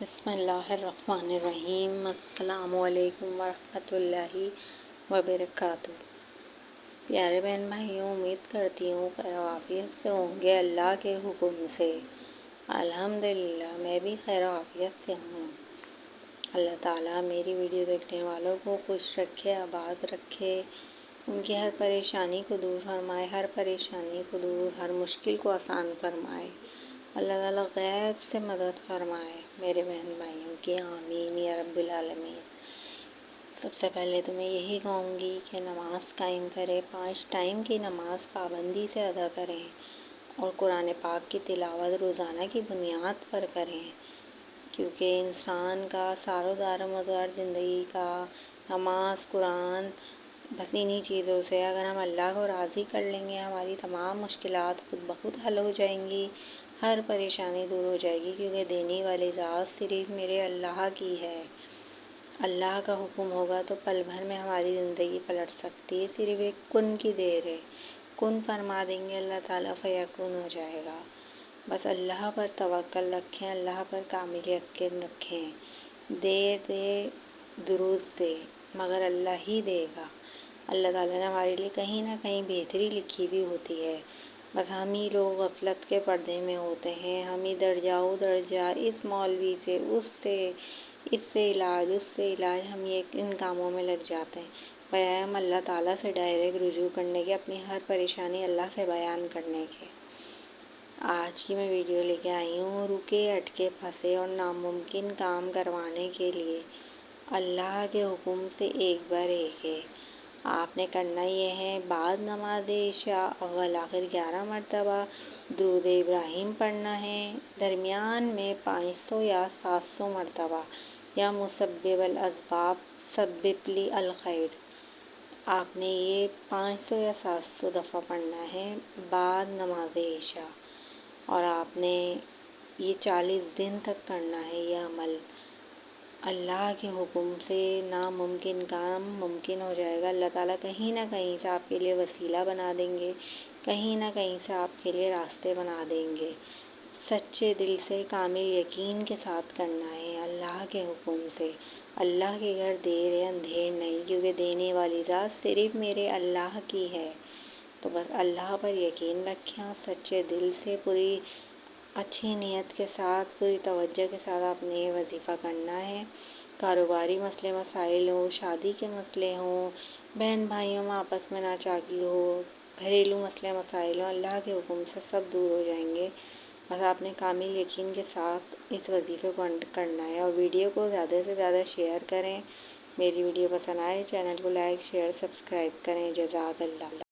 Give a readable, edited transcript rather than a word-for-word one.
بسم اللہ الرحمن الرحیم۔ السلام علیکم ورحمۃ اللہ وبرکاتہ۔ پیارے بہن بھائیوں، امید کرتی ہوں خیر و عافیت سے ہوں گے اللہ کے حکم سے۔ الحمدللہ میں بھی خیر و عافیت سے ہوں۔ اللہ تعالیٰ میری ویڈیو دیکھنے والوں کو خوش رکھے، آباد رکھے، ان کی ہر پریشانی کو دور فرمائے، ہر پریشانی کو دور، ہر مشکل کو آسان فرمائے۔ اللہ تعالیٰ غیب سے مدد فرمائے میرے بہن بھائیوں کی، آمین یا رب العالمین۔ سب سے پہلے تو میں یہی کہوں گی کہ نماز قائم کریں، 5 ٹائم کی نماز پابندی سے ادا کریں اور قرآن پاک کی تلاوت روزانہ کی بنیاد پر کریں، کیونکہ انسان کا سار و دار مدار زندگی کا نماز، قرآن، بس انہی چیزوں سے اگر ہم اللہ کو راضی کر لیں گے، ہماری تمام مشکلات خود بخود حل ہو جائیں گی، ہر پریشانی دور ہو جائے گی، کیونکہ دینے والی ذات صرف میرے اللہ کی ہے۔ اللہ کا حکم ہوگا تو پل بھر میں ہماری زندگی پلٹ سکتی ہے، صرف ایک کن کی دیر ہے، کن فرما دیں گے اللہ تعالیٰ، فیکون ہو جائے گا۔ بس اللہ پر توکل رکھیں، اللہ پر کامل یقین رکھیں، دیر دے درست دے مگر اللہ ہی دے گا۔ اللہ تعالیٰ نے ہمارے لیے کہیں نہ کہیں بہتری لکھی ہوئی ہوتی ہے، بس ہم ہی لوگ غفلت کے پردے میں ہوتے ہیں، ہم ادھر جاؤ ادھر جا، اس مولوی سے، اس سے علاج، اس سے علاج، ہم ان کاموں میں لگ جاتے ہیں، بجائے ہم اللہ تعالیٰ سے ڈائریکٹ رجوع کرنے کے، اپنی ہر پریشانی اللہ سے بیان کرنے کے۔ آج کی میں ویڈیو لے کے آئی ہوں رکے اٹکے پھنسے اور ناممکن کام کروانے کے لیے اللہ کے حکم سے ایک بار ایک ہے۔ آپ نے کرنا یہ ہے، بعد نماز عشاء اول آخر 11 مرتبہ درود ابراہیم پڑھنا ہے، درمیان میں 500 یا 700 مرتبہ یا مسبب الاسباب سبب لی الخیر، آپ نے یہ 500 یا 700 دفعہ پڑھنا ہے بعد نماز عشاء، اور آپ نے یہ 40 دن تک کرنا ہے یہ عمل۔ اللہ کے حکم سے ناممکن کام ممکن ہو جائے گا۔ اللہ تعالیٰ کہیں نہ کہیں سے آپ کے لیے وسیلہ بنا دیں گے، کہیں نہ کہیں سے آپ کے لیے راستے بنا دیں گے۔ سچے دل سے کامل یقین کے ساتھ کرنا ہے اللہ کے حکم سے۔ اللہ کے گھر دیر ہے اندھیر نہیں، کیونکہ دینے والی ذات صرف میرے اللہ کی ہے۔ تو بس اللہ پر یقین رکھیں اور سچے دل سے، پوری اچھی نیت کے ساتھ، پوری توجہ کے ساتھ آپ نے یہ وظیفہ کرنا ہے۔ کاروباری مسئلے مسائل ہوں، شادی کے مسئلے ہوں، بہن بھائیوں میں آپس میں ناچاکی ہو، گھریلو مسئلے مسائل ہوں، اللہ کے حکم سے سب دور ہو جائیں گے۔ بس آپ نے کامل یقین کے ساتھ اس وظیفے کو کرنا ہے، اور ویڈیو کو زیادہ سے زیادہ شیئر کریں۔ میری ویڈیو پسند آئے چینل کو لائک، شیئر، سبسکرائب کریں۔ جزاک اللہ۔